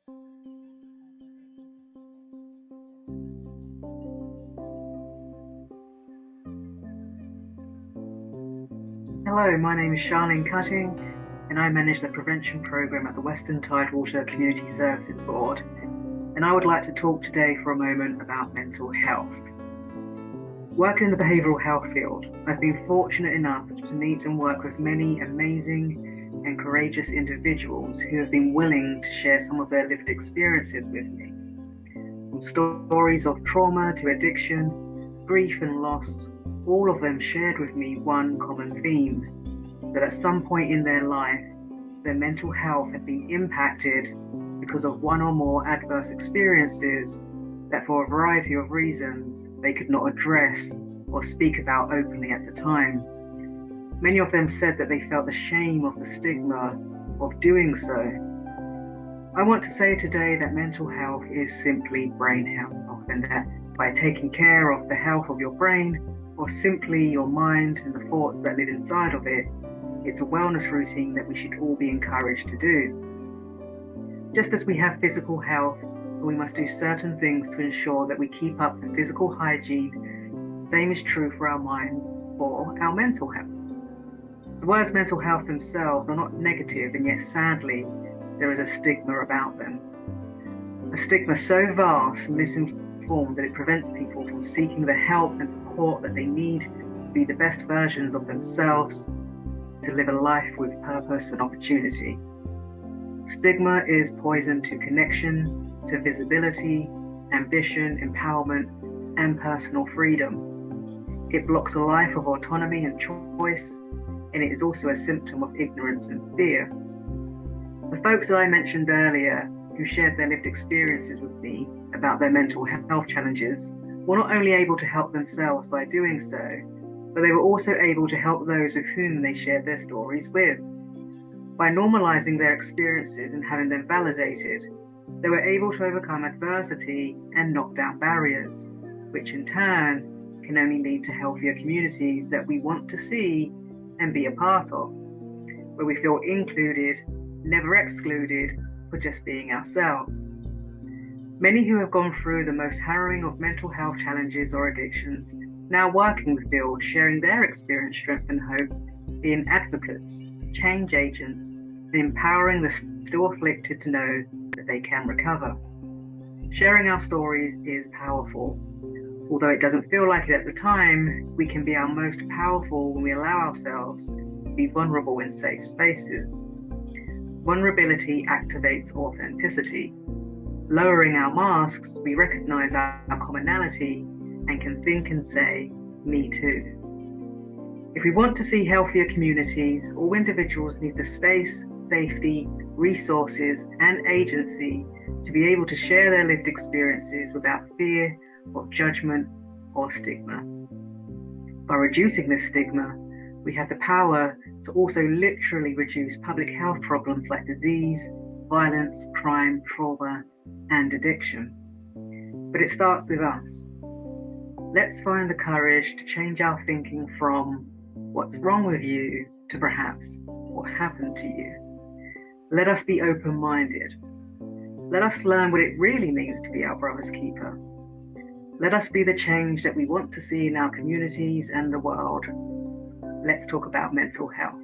Hello, my name is Charlene Cutting, and I manage the prevention program at the Western Tidewater Community Services Board. And I would like to talk today for a moment about mental health. Working in the behavioural health field, I've been fortunate enough to meet and work with many amazing and courageous individuals who have been willing to share some of their lived experiences with me. From stories of trauma to addiction, grief and loss, all of them shared with me one common theme, that at some point in their life, their mental health had been impacted because of one or more adverse experiences that for a variety of reasons they could not address or speak about openly at the time. Many of them said that they felt the shame of the stigma of doing so. I want to say today that mental health is simply brain health, and that by taking care of the health of your brain, or simply your mind and the thoughts that live inside of it, it's a wellness routine that we should all be encouraged to do. Just as we have physical health, we must do certain things to ensure that we keep up the physical hygiene. Same is true for our minds or our mental health. The words mental health themselves are not negative, and yet sadly, there is a stigma about them. A stigma so vast and misinformed that it prevents people from seeking the help and support that they need to be the best versions of themselves, to live a life with purpose and opportunity. Stigma is poison to connection, to visibility, ambition, empowerment, and personal freedom. It blocks a life of autonomy and choice, and it is also a symptom of ignorance and fear. The folks that I mentioned earlier who shared their lived experiences with me about their mental health challenges were not only able to help themselves by doing so, but they were also able to help those with whom they shared their stories with. By normalizing their experiences and having them validated, they were able to overcome adversity and knock down barriers, which in turn can only lead to healthier communities that we want to see and be a part of, where we feel included, never excluded, for just being ourselves. Many who have gone through the most harrowing of mental health challenges or addictions now work in the field, sharing their experience, strength and hope, being advocates, change agents, and empowering the still afflicted to know that they can recover. Sharing our stories is powerful. Although it doesn't feel like it at the time, we can be our most powerful when we allow ourselves to be vulnerable in safe spaces. Vulnerability activates authenticity. Lowering our masks, we recognize our commonality and can think and say, me too. If we want to see healthier communities, all individuals need the space, safety, resources, and agency to be able to share their lived experiences without fear of judgment or stigma. By reducing this stigma, we have the power to also literally reduce public health problems like disease, violence, crime, trauma, and addiction. But it starts with us. Let's find the courage to change our thinking from what's wrong with you to perhaps what happened to you. Let us be open-minded. Let us learn what it really means to be our brother's keeper. Let us be the change that we want to see in our communities and the world. Let's talk about mental health.